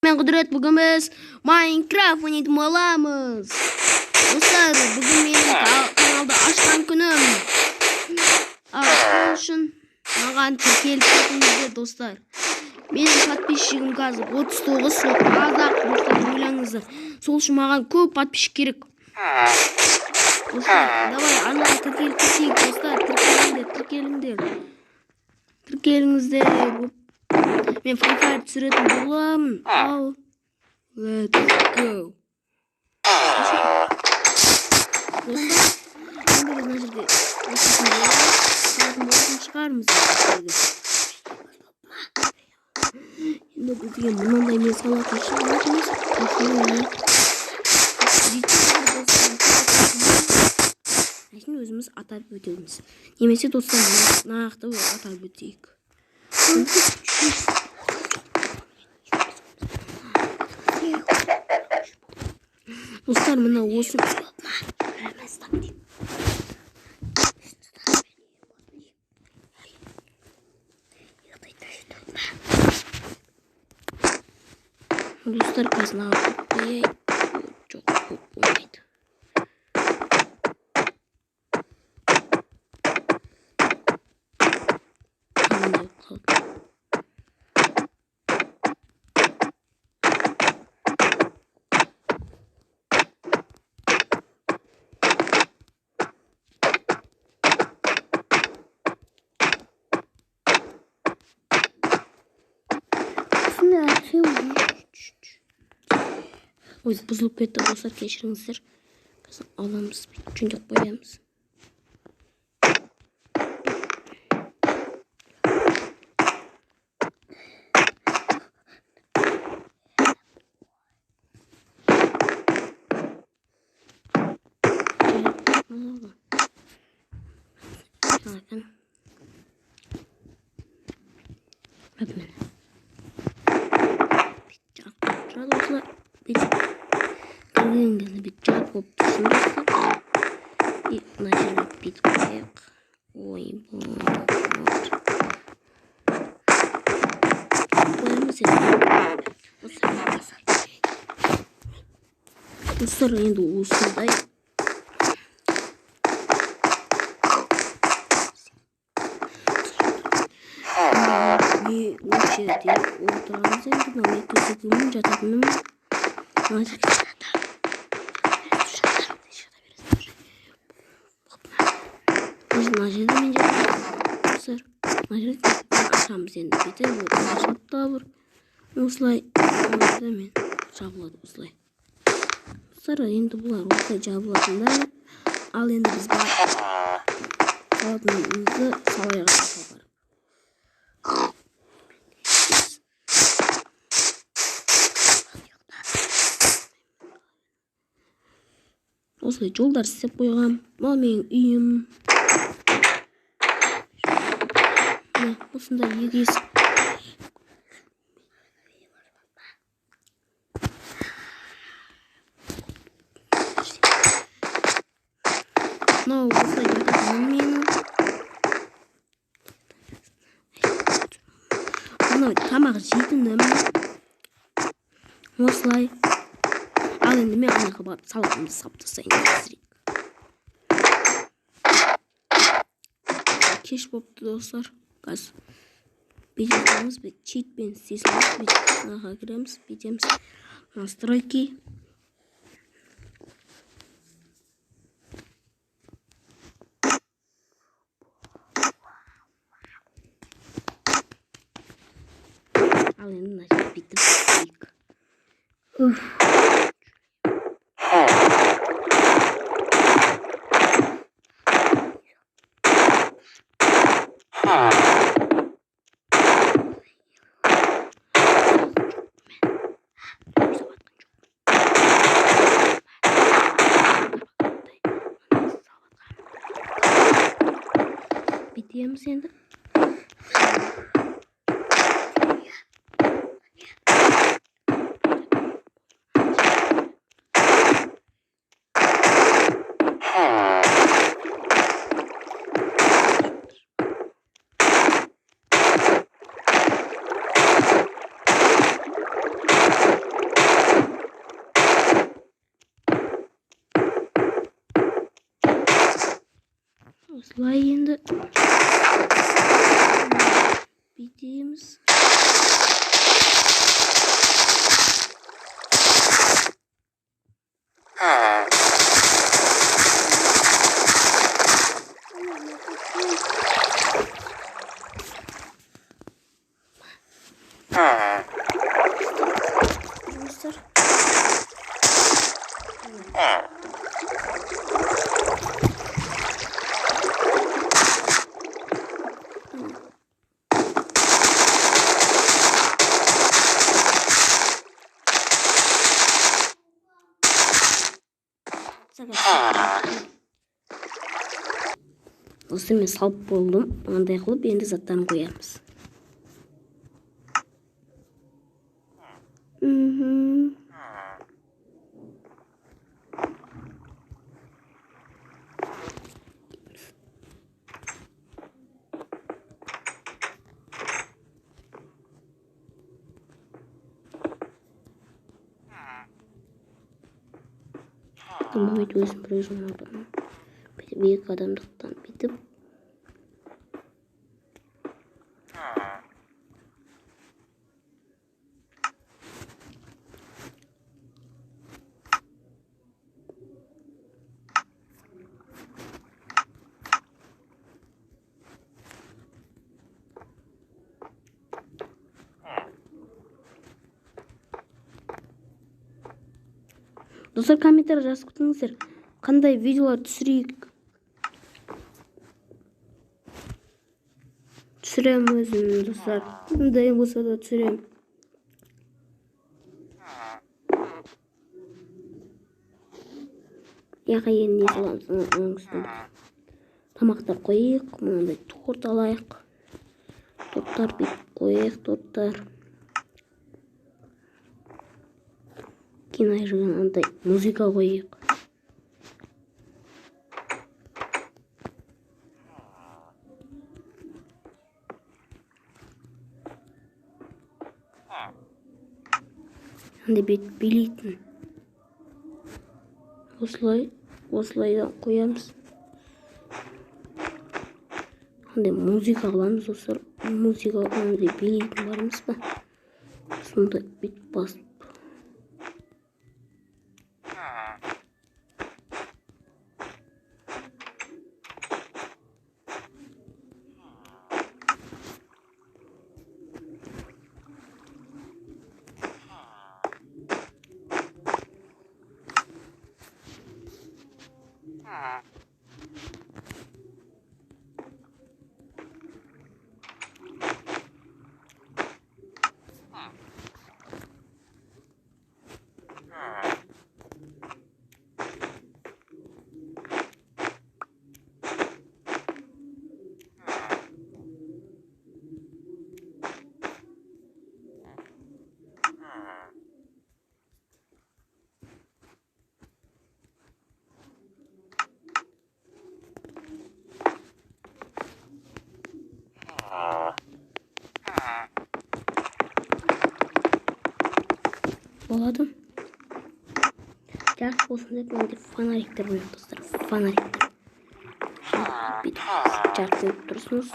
Мен Құдірет, бүгін біз Майнкрафт ойнайтын боламыз. Достар, бүгін менің каналды ашқан күнім. Ашқан үшін маған тіркеліп кетіңіздер, достар. Менің подписчигім қазір 39, сол аз-ақ, достар, ойлаңыздар. Сол үшін маған көп подписчик керек. Достар, давай ана тіркеліп кетейік, достар, тіркеліңіздер. Мен Free Fire түсіретін боламын. Ал, let's go. Достар, енді біз мына жерде шығармыз. Енді бізге мынандай мен салатын шығармыз. Әшін өзіміз атап өтеміз. Немесе достар, нақты атап өтейік. Достар, мына осы достар, қазына жоқ болмайды. Ой, бұзылып кетті, достар, кешіріңіздер. Қазір аламыз, жөндеп қоямыз. Енді бет жап болып тұрсын, достар. И мына жерге бет қояйық. Ой, достар, енді осындай. Осы жерде отырамыз, енді мына төсегімнің жататыным. Мына жерде мен жатамыз. Мына жерде ашамыз енді. Бетер бұл ашылып та бір. Осылай мен жабылады осылай. Достар, енді бұлар осылай жабылатындар. Ал енді біз салатынымызды салайға жасалар. Осылай жолдар істеп қойғам. Бұл менің үйім. Осында егес. Мынау осылай жататын менің. Мынау тамақ жейтінім. Осылай. Ал енді мен анаға барып салатымды сап тастайын. Кеш болыпты, достар. Қазір бетеміз, читпен істесіміз, бетімізге кіреміз, бетеміз настройки. Ал енді мына жерде бетіп істейік. Бітеміз енді. Осылай енді бүйтеміз. Осы мен салып болдым. Андай қылып енді заттарын қоямыз. Бұл үйді өзім бір өзім алдым. Екі адамдықтан бітіп. Достар, комментарий жазып күтіңіздер. Қандай видеолар түсірейік? Түсірем өзім, достар. Қандай болса да түсірем. Яға енді не саламыз? Тамақтар қойық, мынандай торт алайық. Торттар бүйтіп қойық, торттар. Кейін жүрген андай музыка қойық. Андай билейтін. Осылайдан қоямыз. Андай музыка қыламыз, достар. Музыка андай билейтін барымыз ба? Сонда бүйтіп басып. Болады. Жарық болсын деп менде фонариктер қойып, достар. Фонариктер. Жарық беріп тұрсыңыз.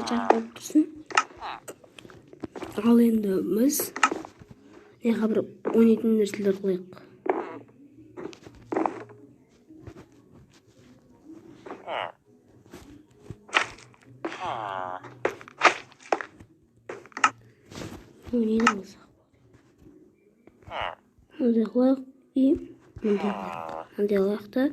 Жарық болып тұрсын. Ал енді біз неға бір ойнайтын нәрселер қойық. Ойнайтын болсақ. Мындай қойық и мындай қойық та.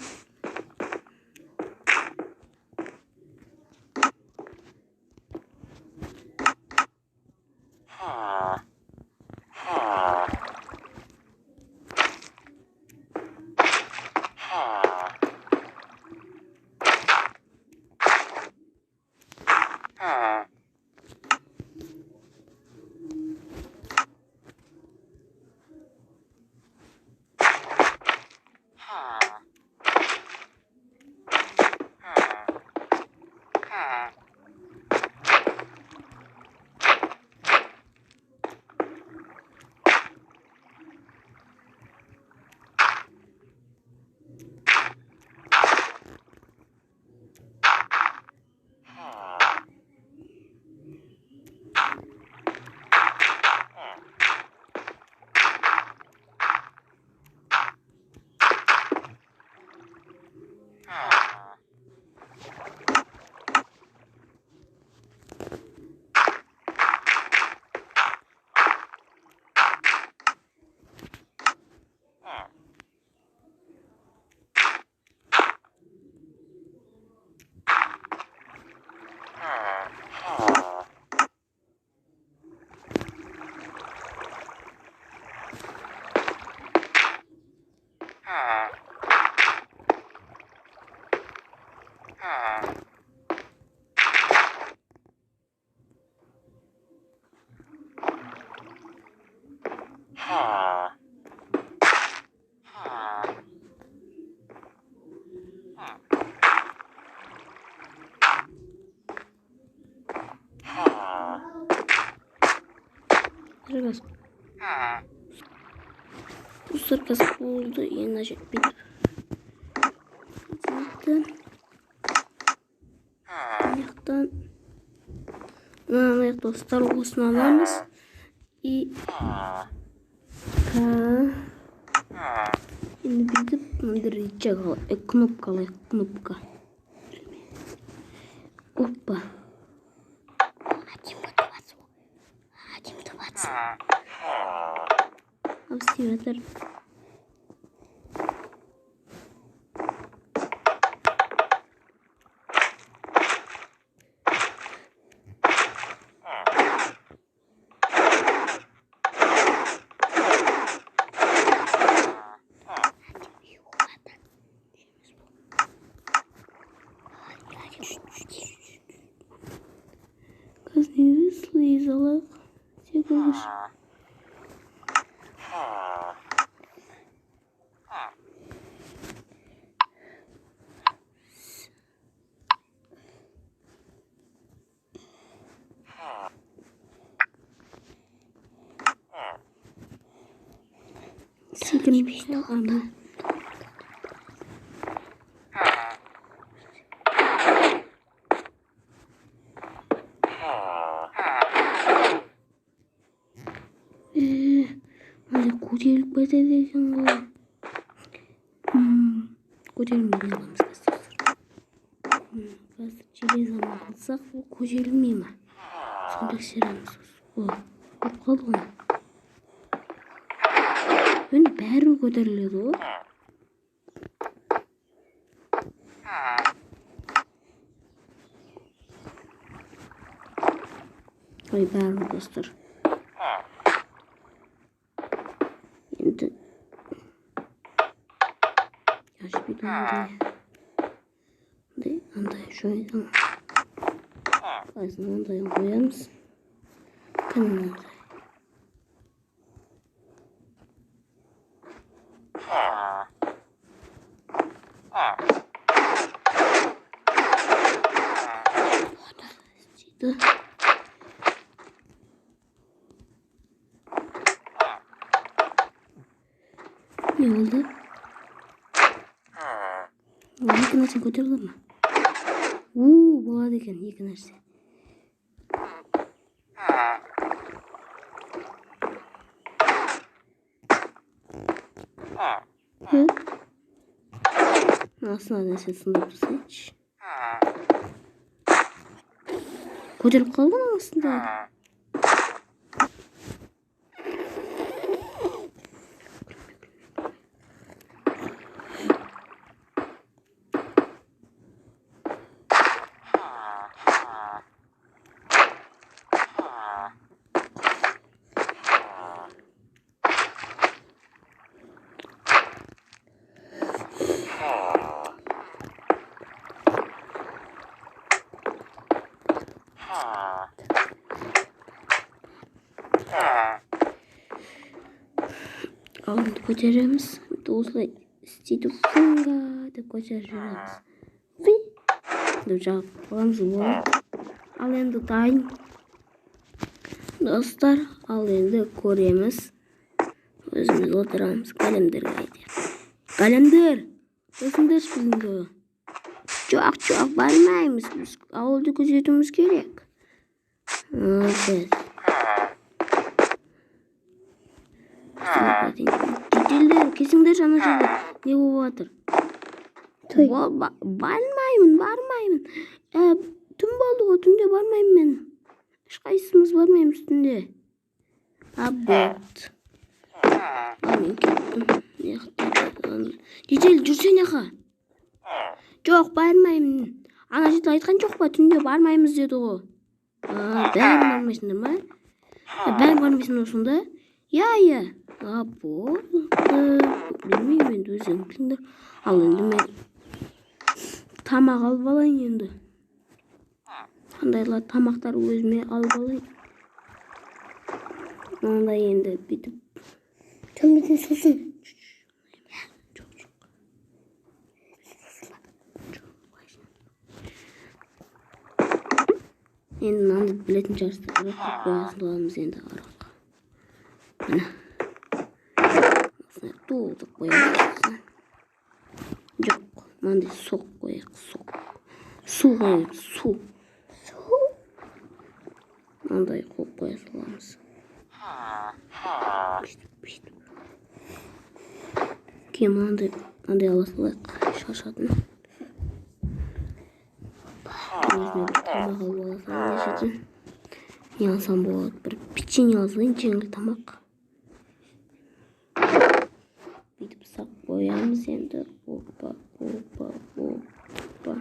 Сырғас. Bu sırkası oldu. Yeni bir ayaktan ayak dostlar olsun alamız. Şimdi bizim dırıcak knopka. Опа. Хотим товаться. Обсиметр. Казни слизала. Секундаж. Секундаж. Ага. Kocaeli patatesin bu. Kocaeli mi alamamız kastır? Kastır çiğ zaman alsak bu kocaeli mi? Sonra seremiz o. Korkalı onu. Ben bәрі көтеріледі o. Ой, бәрі достар. Şimdi yaş bir tane andayı şöyle aslında andayı koyarız kanalda. Ne oldu? İki narsa koyarlar mı? Болады екен iki narsa. Aslında neyse sınıf seç. Koyarıp kaldım aslında. Alındı koyacağımız. Dolayısıyla istedik bunga da koyacağımız. Ve duracak bakalımız bu. Alındı dayın. Dostlar alındı koyacağımız. Özümüz oturamız. Kalemdir gaydi. Kalemdir. Özümüz bizimki. Çok barmayımız. Biz avulda gözetimiz gerek. Evet. Детелдер кесіңдер жана жерде не болып жатыр? Бармаймын. Түн болды ғой, түнде бармаймын мен. Ешқайсымыз бармаймыз түнде. Аборт. Мен кеттім. Детел жүрсен аға. Жоқ, бармаймын. Ана жерде айтқан жоқ па, түнде бармаймыз деді ғой. Бәрін бармайсыңдар ма? Бәрін бармайсыңдар сонда? Ya. Bu. Bilmeyeyim ben de özüm bildim. Alındı ben. Tamak alıp alayım şimdi. Kandaylar tamaklar özüme alıp alayım. Onda şimdi bitip. Tüm susun. Çok. Şimdi nandı biletin çalıştırıp koyasılarımız şimdi araka. қояйық. Жоқ, мынандай соқ қояйық, соқ. Су қояйық, су. Мынандай қойып қоя саламыз. Кейін мынандай ала салайық, шашатын. Өзіне бір тамақ алып аласың, не жерден. Не алсам болады, бір печенье алсайын, жеңіл тамақ. Бүйтіп сақ қоямыз енді. Опа, опа, опа.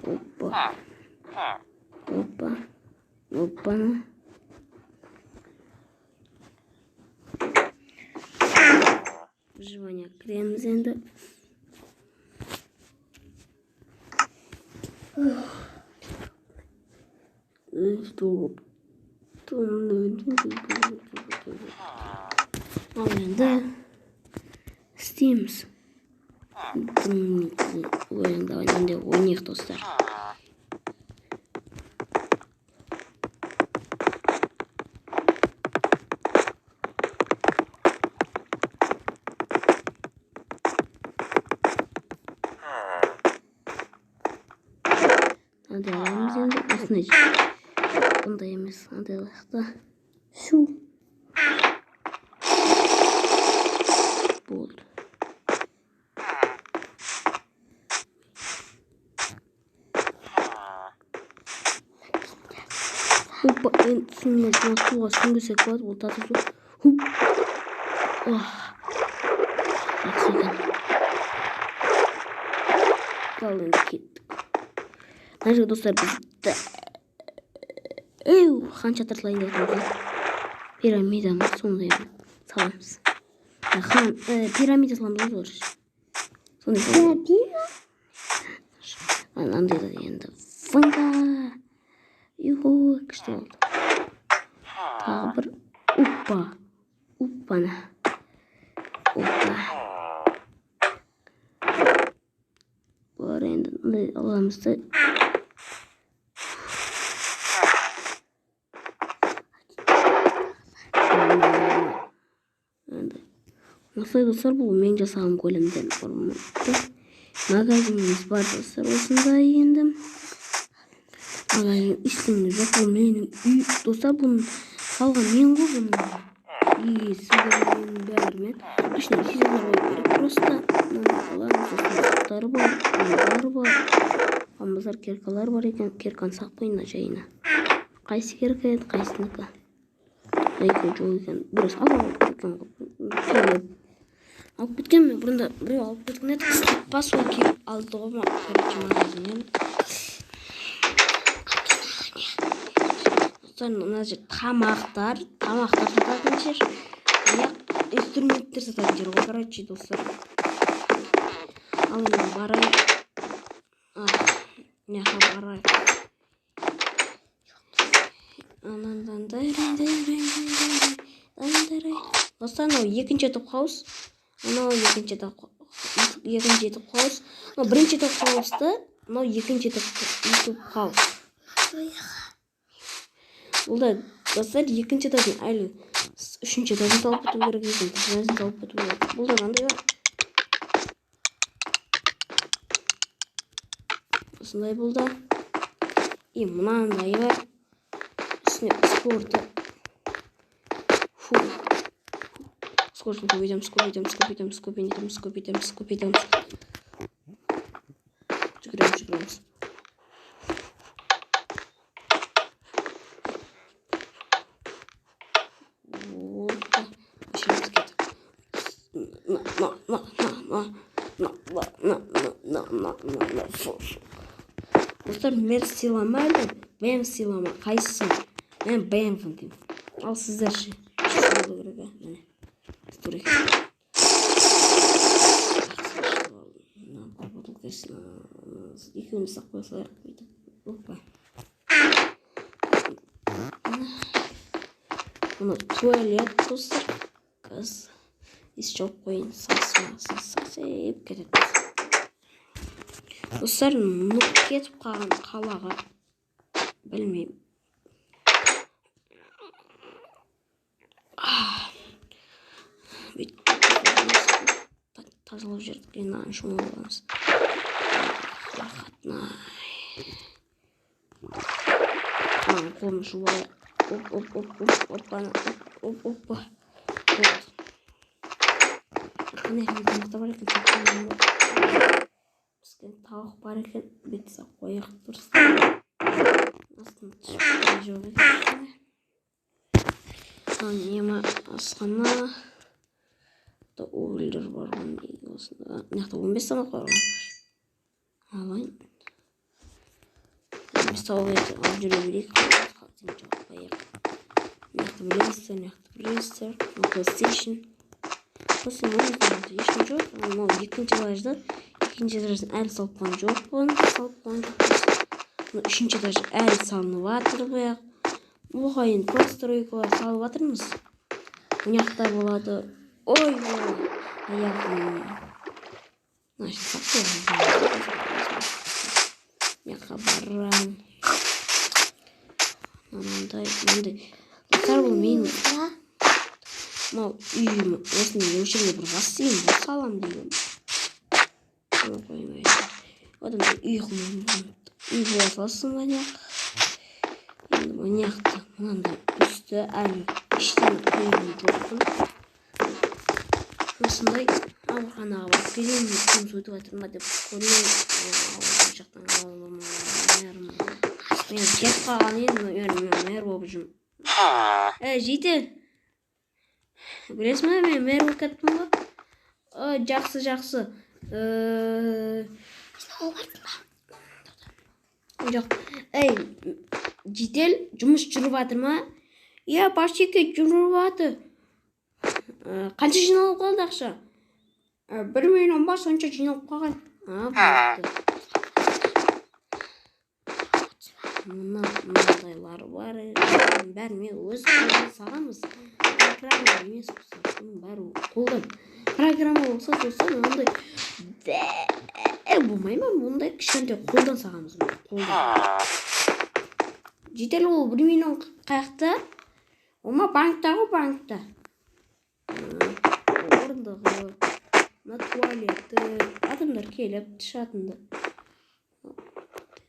Опа. Опа. Опаны. Выживание кіреміз енді. Ал енді істейміз. Давай енді ойнайық, достар. Андай аламыз енді, осындай. Ондай емес, андай алайық. Шу. Болды. Опа, енді суға сүңгісек болады, ол тату су. Хуп. Жақсы екен. Ал енді кеттік. Мына достар, бізді қанша тартылайын деп отырмыз. Пирамида ма, сондай саламыз. Пирамида саламыз олар. Андайда енді фанга. Күшті болды. Тағы бір Оппаны. Опа. Бар енді аламызды. Осылай достар, бұл мен жасаған көлемден магазиніміз бар достар. Осындай енді магазин ештеңе жоқ. Бұл менің үй достар, бұны салған мен ғой, бұны иесі менің бәрімен. Ішіне сизалар қойып керек. Просто суқтары бар, амбазар керкалар бар екен. Керканы сақпайын жайына. Қайсы керка еді, қайсыныкі? Екеу жоқ екен. Біраз алып кеткен мен бұрында біреу алып кеткен еді. Қыстықпа сол келіп алды ғой магазиннен. Мына жер тамақтар сататын жер. Инструменттер сататын жер ғой, короче, достар. Ал енді барайық. Мынақа барайық. Достар, мынау екінші топ қауыс. Мынау екінші топ қауыс. Мынау бірінші топ қауысты. Мынау екінші топ қауыс. Бұл да достар, екінші топтың әлі үшінші топтың талып біту керек екен. Бұл да қандай бар? Осындай бұл да. Мынандай бар. Үстіне спорты. Скоростын көбейтеміз. Жүгіреміз. Достар, мен сыйламайды, бәм сыйлама. Қайсысы? Мен бәм деймін. Ал сіздер ше. Екеуіміз сақ қоя салайық. Опа. Мұны туалет достар. Қыз ес жауып қойын. Сасып кетеді. Достар, мұны кетіп қалған қалаға білмеймін. қазылып жүрдік. Енді шоң боламыз. Рахатнай. Қолым жуалай. Опа. Қандай тамақта бар екен? Бізге тауық бар екен. Бетса қояқ дұрыс. Астын түшіп жоқ екен. Нема асқана. Ойлар бар. Неқта 15 тамақ бар. Алайын. 15 тамақ алып жүре берейік. Неқта білесіздер. PlayStation. Осы музыканы ешкім жоқ. Екінші этажда. Екінші этаждан әлі салып қойған жоқпын. Үшінші этаж әлі салынып жатыр бұяқ. Оғайын постройкалар салып жатырмыз. Мынаяқта болады. Ой, аяғым. Значит, мынаяққа барам. Мынандай. Достар, бұл менің. Мынау үйім. Осының өшірге бір бассейн бұл салам деймін. Одан да үй қылмайым. Үй бола салсын мынаяқ. Енді мынаяқты мынандай үсті әлі іштен қойым жоқпын. Осындай ауруханаға барып келейін. Күн сөйтіп жатырма деп көрейін. Жақтан алып мен кеп қалған едім. Мэр болып жүрмін. Жейтел. Білесің бе, мен мэр болып кеттім ба? Жақсы. Жоқ. Жейтел, жұмыс жүріп жатыр ма? Иә, башеке жүріп жатыр. Қанша жиналып қалды ақша? 1 миллион ба, сонша жиналып қалған. Болды. Мынадайлар бар. Бәрін мен өз қолдан сағамыз. Программа емес болса, бұның бәрі қолдан. Программа болса, ондай болмай ма? Ондай кішкентай қолдан сағамыз. Жетел ол 1 миллион қаяқта? Ома банкта ғой, банкта. Орындығы, на туалеті, адамдар келіп тұшатынды.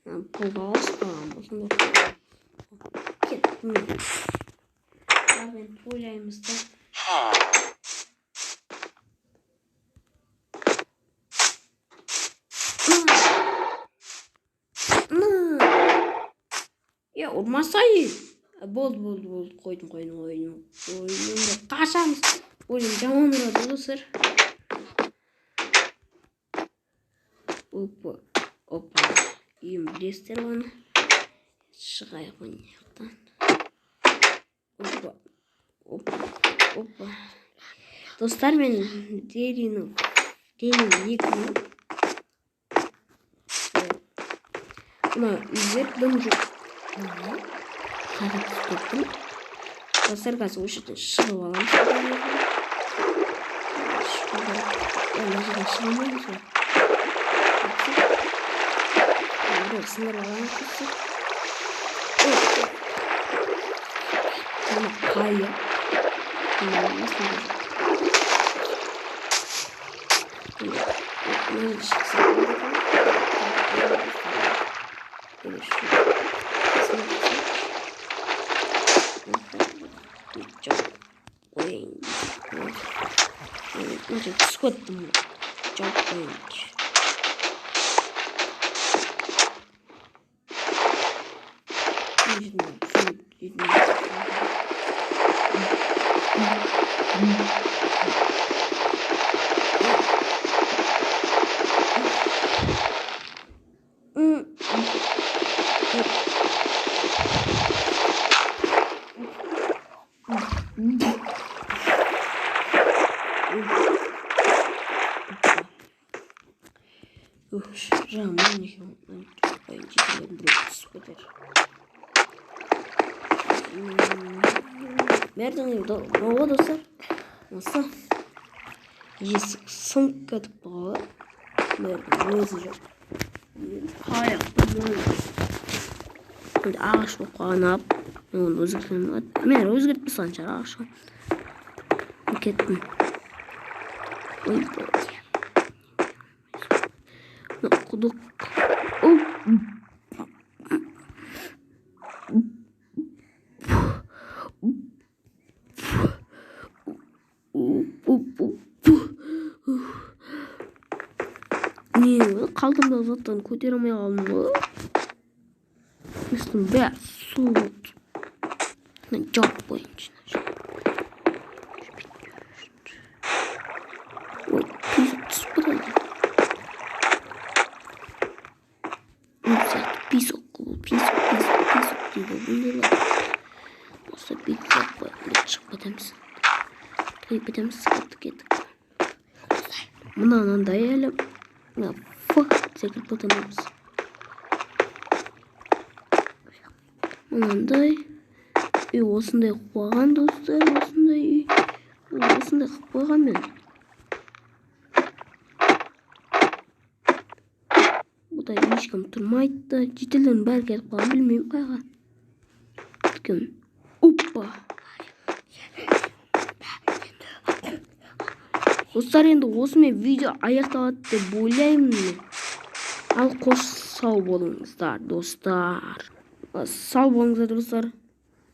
Пұлға алыспаған болсын. Кеттім мен. Мен ойлаймыз да. Ұрмасай. Болды. Қойдым. Қашамыз. Ойым жаман ұрады олысыр. Опа. Үйім білестер оны. Шығайық ойнаяқтан. Опа. Достар, мен Делинің екінің. Бұна үйдер дым жоқ. Қағып түстеттім. Достар, қазір өшірден шығып алам. Шығамаймыз ғой. Сындар алам күрсі. Қайы. Скоттым. Çok koymuş. Жаман екен. Бердің оғы достар. Осы есік сынып кетіп қалды. Бердің өзі жоқ. Ағаш болып қалған ап. Оны өзгертемін. Мен өзгертпей саншар ағашқа. Кеттім. Ой, болды. құдық. Не қалтамдағы заттан көтере алмай қалдым ғой. Үстім бәрі су болды. Жауап қойыңшы. Ой, писок түсіп кетеді. Писок дейді. Бұндайлар. Осы бүйтіп қойып шығып кетеміз. Кеттік. Мынандай әлі. Секіріп кетеміз. Мынандай. Осындай қойған достар. Осындай қып қойған мен. Бұдай ешкім тұрмайды. Жетелерін бәрі кетіп қалған, білмеймін қайға. Оппа. Достар, енді осымен видео аяқталады деп ойлаймын. Ал қош сау болыңыздар, достар. Сау болыңыздар, достар.